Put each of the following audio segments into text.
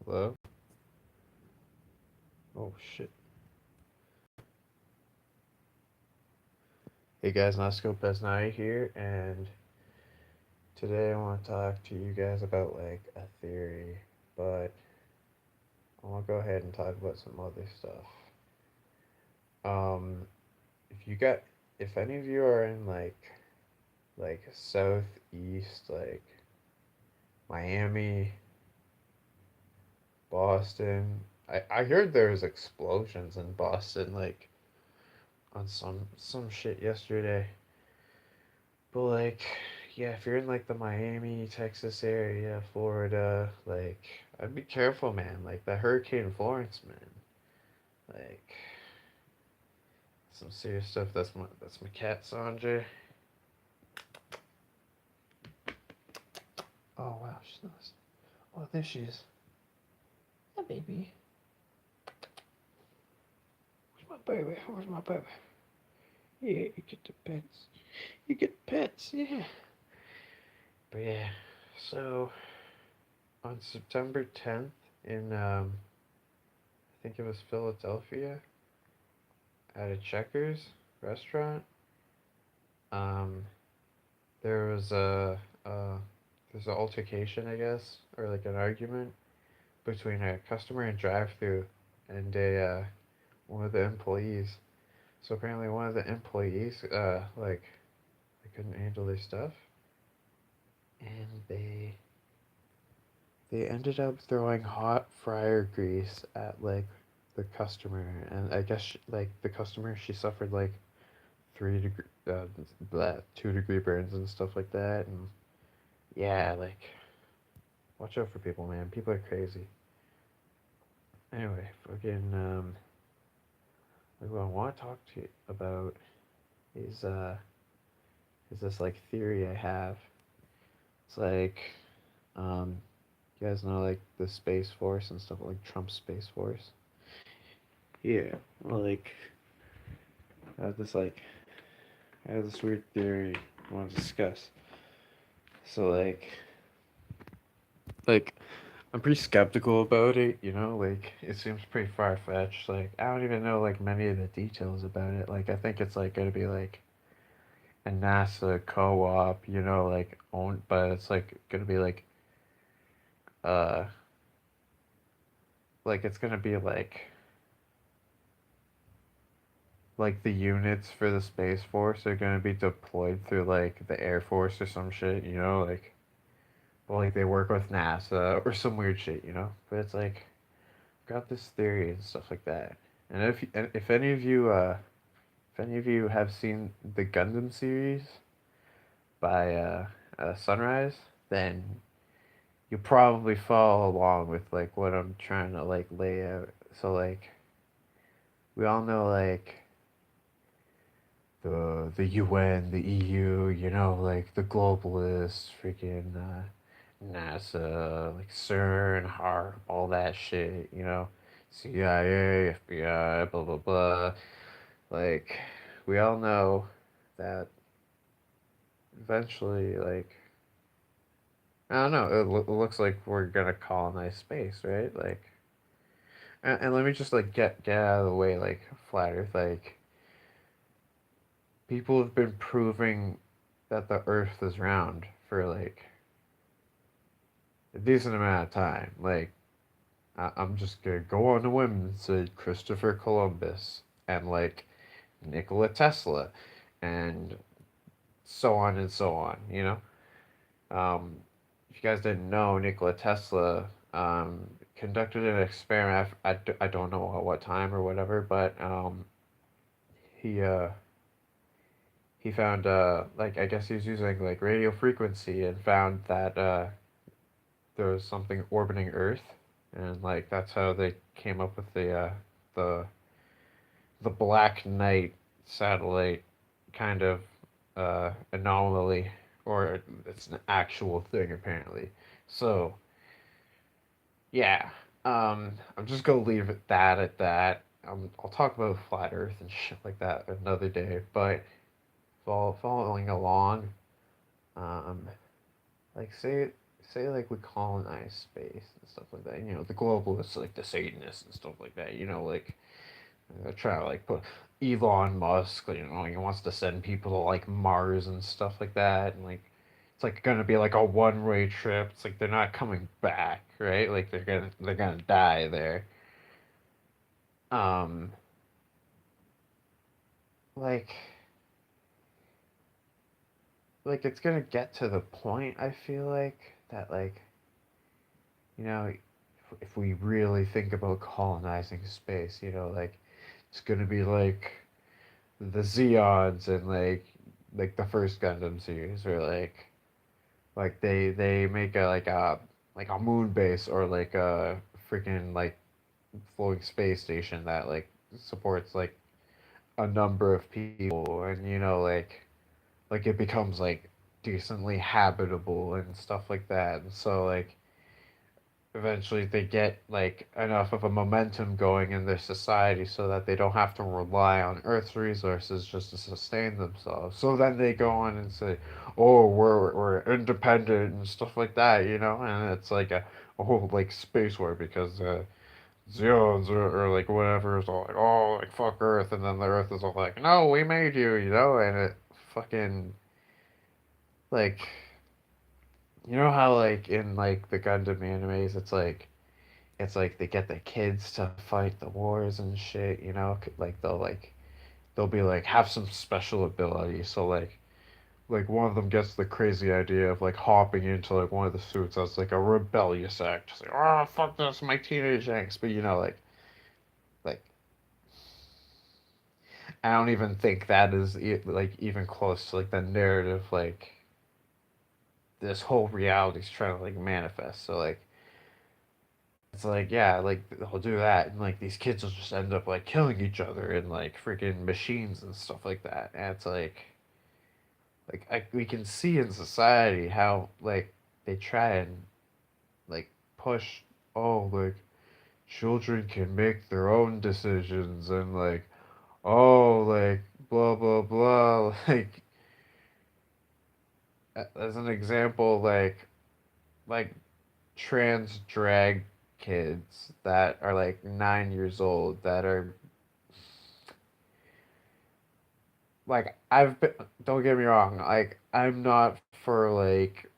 Hello? Oh shit. Hey guys, Nasco Pesnai here, and today I want to talk to you guys about like a theory, but I want to go ahead and talk about some other stuff. Um, if you got, if any of you are in like southeast, like Miami, Boston, I heard there was explosions in Boston, like on some shit yesterday. But like, yeah, if you're in like the Miami, Texas area, Florida, like, I'd be careful, man. Like the Hurricane Florence, man. Like some serious stuff. That's my cat Sanjay. Oh wow, she's nice. Oh, there she is. Yeah, baby. Where's my baby? Where's my baby? Yeah, you get the pets. You get pets, yeah. But yeah, so on September 10th in I think it was Philadelphia at a Checkers restaurant. Um, there was uh, there's an altercation, I guess, or like an argument between a customer in drive-through and a one of the employees. So apparently, one of the employees like they couldn't handle their stuff, and they ended up throwing hot fryer grease at like the customer, and I guess like the customer she suffered like 3 degree 2 degree burns and stuff like that, and yeah, like watch out for people, man. People are crazy. Anyway, fucking like what I want to talk to you about is uh is this like theory I have. It's like um you guys know like the Space Force and stuff like Trump's Space Force. Yeah, well, like I have this like I have this weird theory I want to discuss. So like I'm pretty skeptical about it, you know, like it seems pretty far fetched. Like I don't even know like many of the details about it. Like I think it's like gonna be like a NASA co-op, you know, like owned, but it's like gonna be uh like it's gonna be like the units for the Space Force are gonna be deployed through like the Air Force or some shit, you know, like well like they work with NASA or some weird shit, you know. But it's like got this theory and stuff like that. And if any of you if any of you have seen the Gundam series by Sunrise, then you probably follow along with like what I'm trying to like lay out. So like we all know like the UN, the EU, you know, like the globalists, freaking NASA, like CERN, HARP, all that shit, you know, CIA, FBI, blah blah blah. Like we all know that eventually, like I don't know, it looks like we're gonna colonize space, right? Like, and let me just like get out of the way, like flat Earth, like people have been proving that the Earth is round for like a decent amount of time. Like, I'm just gonna go on a whim and say Christopher Columbus and like Nikola Tesla, and so on and so on. You know. If you guys didn't know, Nikola Tesla conducted an experiment. I don't know at what time or whatever, but he he found like I guess he was using like radio frequency and found that there was something orbiting Earth, and like that's how they came up with the the Black Knight satellite kind of anomaly, or it's an actual thing apparently. So yeah, I'm just gonna leave it that at that. I'll talk about flat Earth and shit like that another day. But following along, um, like say say like we colonize space and stuff like that. You know, the globalists, like the Satanists and stuff like that. You know, like they're trying to like put Elon Musk. You know, he wants to send people to like Mars and stuff like that, and like it's like gonna be like a one-way trip. It's like they're not coming back, right? Like they're gonna die there. Um, like like it's gonna get to the point. I feel like that like you know if we really think about colonizing space, you know, like it's gonna be the Zeons and like the first Gundam series, or like they make a like a moon base or like a freaking like floating space station that like supports like a number of people, and you know like it becomes like decently habitable and stuff like that, and so like eventually they get like enough of a momentum going in their society so that they don't have to rely on Earth's resources just to sustain themselves. So then they go on and say, "Oh, we're independent and stuff like that," you know, and it's like a whole like space war because Zeons or like whatever is all like, "Oh, like fuck Earth," and then the Earth is all like, "No, we made you," you know, and it fucking like you know how like in like the Gundam animes, it's like they get the kids to fight the wars and shit, you know? Like they'll be like have some special ability. So like one of them gets the crazy idea of like hopping into like one of the suits as like a rebellious act. Just like, oh fuck this, my teenage angst. But you know, like I don't even think that is like even close to like the narrative like this whole reality's trying to like manifest. So like it's like yeah, like they'll do that, and like these kids will just end up like killing each other in like freaking machines and stuff like that. And it's we can see in society how like they try and like push oh like children can make their own decisions and like oh like blah blah blah like as an example like trans drag kids that are like 9 years old that are like I've been, don't get me wrong, like I'm not for like,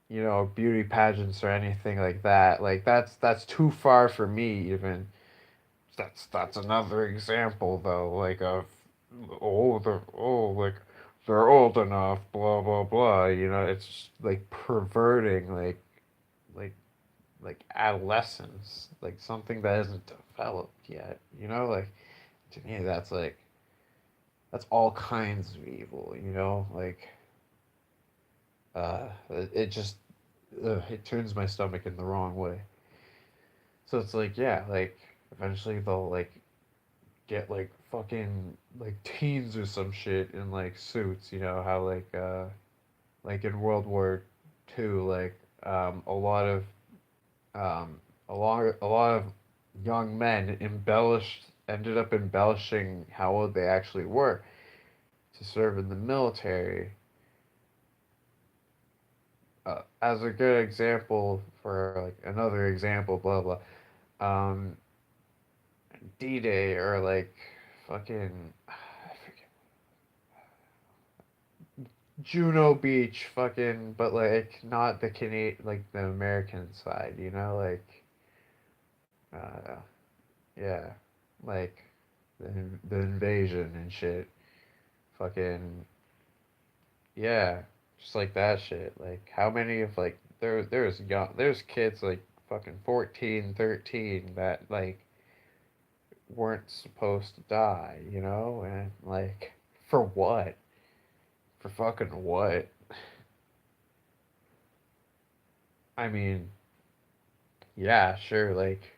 you know, beauty pageants or anything like that. Like that's too far for me even. That's another example though, like of like they're old enough, blah blah blah. You know, it's just, like perverting like like adolescence, like something that isn't developed yet. You know, like to me that's all kinds of evil. You know, like it just it turns my stomach in the wrong way. So it's like yeah, like eventually they'll like get like fucking like teens or some shit in like suits. You know how like in World War II, like a lot of um a lot of young men embellished ended up embellishing how old they actually were to serve in the military. As a good example for like another example, blah blah. Um, D-Day or like fucking I forget Juno Beach, fucking, but like not the Canadian, like the American side, you know, like uh, yeah, like the invasion and shit, fucking yeah, just like that shit. Like how many of like there's kids like fucking 14, 13 that like weren't supposed to die, you know? And like for what? For fucking what? I mean, yeah, sure, like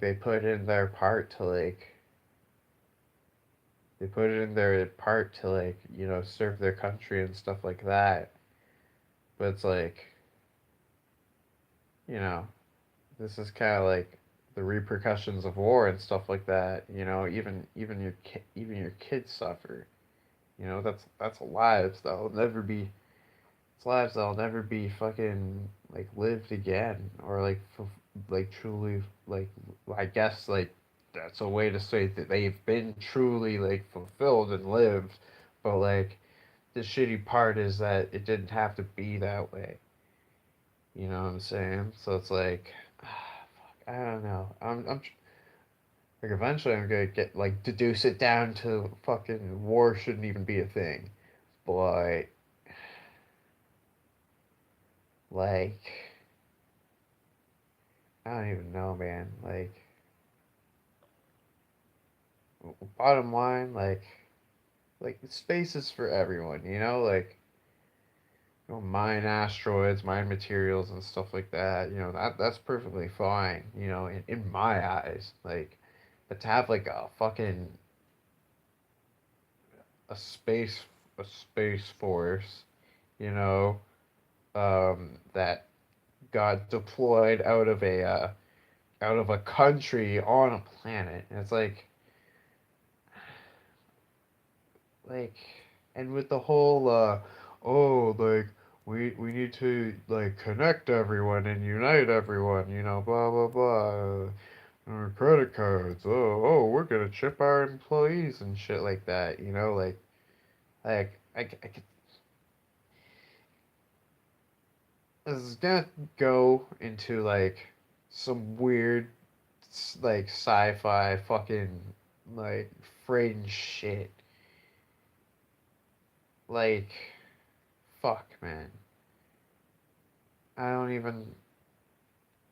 they put it in their part to like, you know, serve their country and stuff like that. But it's like, you know, this is kind of like the repercussions of war and stuff like that, you know, even your kids suffer. You know, that's lives that'll never be lives that'll never be fucking like lived again, or like like truly like, I guess like that's a way to say that they've been truly like fulfilled and lived, but like the shitty part is that it didn't have to be that way. You know what I'm saying? So it's like, fuck, I don't know. Like eventually I'm gonna get like deduce it down to fucking war shouldn't even be a thing, but like I don't even know, man. Bottom line, like space is for everyone, you know, like mine asteroids, mine materials and stuff like that. You know that's perfectly fine. You know, in my eyes, like, but to have like a space a space force, you know, that got deployed out of a country on a planet, and it's like and with the whole oh like we need to like connect everyone and unite everyone, you know, blah blah blah. Credit cards. Oh, we're gonna chip our employees and shit like that. You know, I could, this is gonna go into like some weird like sci-fi fucking like fringe shit. Like, fuck, man. I don't even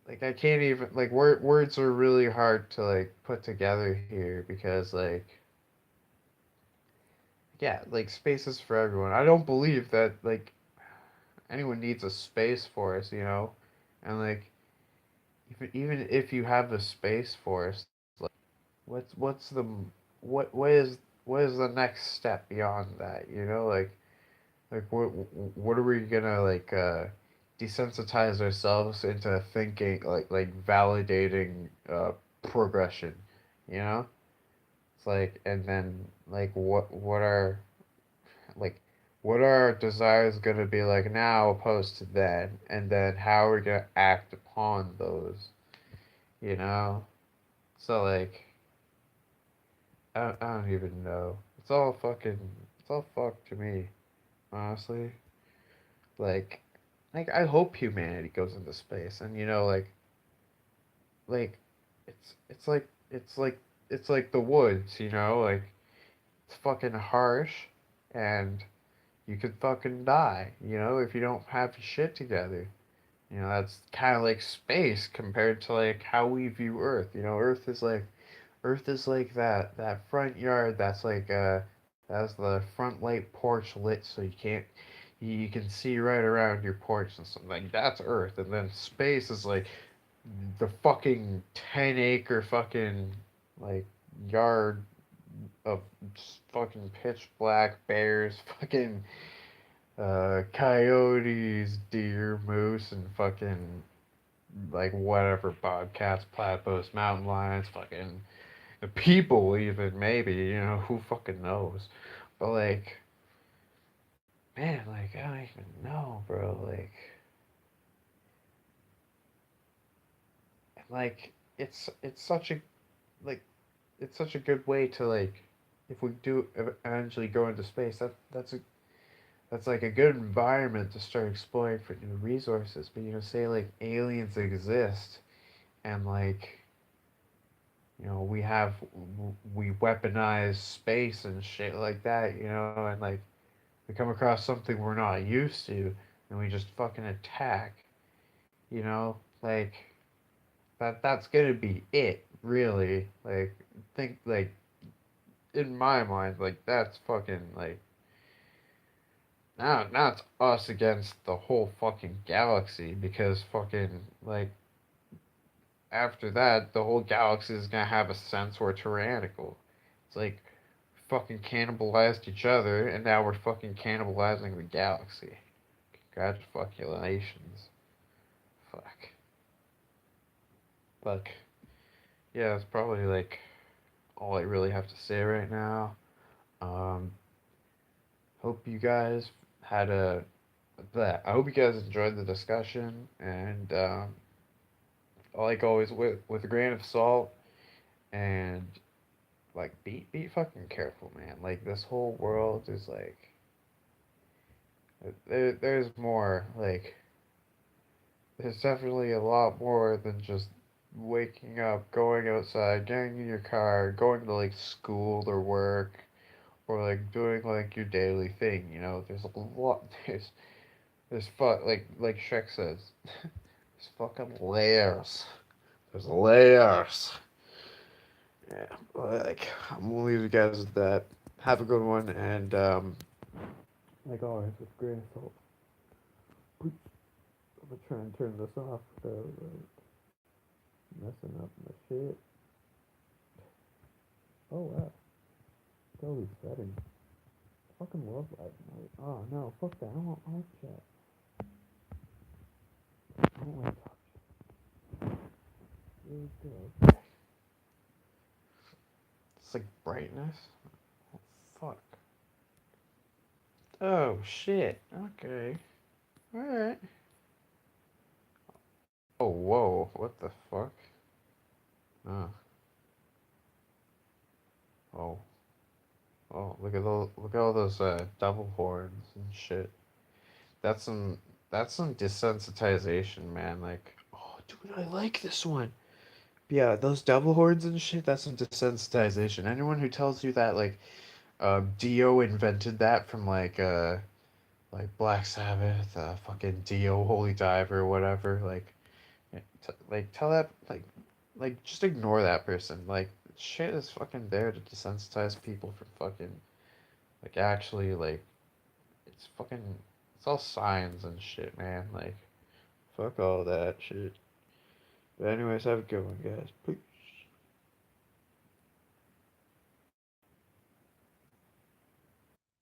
like I can't even like words are really hard to like put together here because like yeah, like space is for everyone. I don't believe that like anyone needs a space force, you know? And like even if you have a space force, like what's the what is what is the next step beyond that, you know? Like what are we gonna like desensitize ourselves into thinking like validating progression, you know? It's like and then like what are like what are our desires gonna be like now opposed to then, and then how are we gonna act upon those, you know? So like I don't even know. It's all fucked to me, honestly. Like I hope humanity goes into space, and you know like it's like it's like the woods, you know, like it's fucking harsh, and you could fucking die, you know, if you don't have your shit together. You know, that's kind of like space compared to like how we view Earth. You know, Earth is like that front yard that's like that's the front light porch lit so you can see right around your porch and something. Like that's Earth, and then space is like the fucking 10 acre fucking like yard of fucking pitch black bears, fucking coyotes, deer, moose, and fucking like whatever bobcats, platypus, mountain lions, fucking the people even maybe, you know, who fucking knows. But like, man, like I don't even know, bro. Like it's such a like it's such a good way to like if we do eventually go into space, that's like a good environment to start exploring for new resources. But you know, say like aliens exist and like you know we weaponize space and shit like that, you know, and like we come across something we're not used to and we just fucking attack, you know, like that's gonna be it, really. Like think like in my mind, like that's fucking like now it's us against the whole fucking galaxy because fucking like after that the whole galaxy is gonna have a sense we're tyrannical. It's like fucking cannibalized each other and now we're fucking cannibalizing the galaxy. Congratulations. Fuck. But yeah, that's probably like all I really have to say right now. Um, hope you guys had But I hope you guys enjoyed the discussion, and like always, with a grain of salt, and like be fucking careful, man. Like this whole world is like there's more. Like there's definitely a lot more than just waking up, going outside, getting in your car, going to like school or work, or like doing like your daily thing. You know, there's a lot. There's like Shrek says. There's fucking layers. There's layers. Yeah, well, like I'm gonna leave you guys with that. Have a good one, and like always, with grain of salt. I'm gonna try and turn this off without like messing up my shit. Oh wow, look at all these settings. I fucking love live night. Oh no, fuck that. I don't want live chat. I don't want to talk. Here we go. It's like brightness. Oh, fuck. Oh shit. Okay. All right. Oh whoa. What the fuck? Oh. Oh. Oh. Look at those. Look at all those double horns and shit. That's some. That's some desensitization, man. Like, oh, dude, I like this one. Yeah, those double horns and shit. That's some desensitization. Anyone who tells you that, like, Dio invented that from like Black Sabbath, fucking Dio, Holy Diver, or whatever. Like tell that like just ignore that person. Like shit is fucking there to desensitize people from fucking like actually like it's fucking it's all signs and shit, man. Like fuck all that shit. But anyways, have a good one, guys. Peace.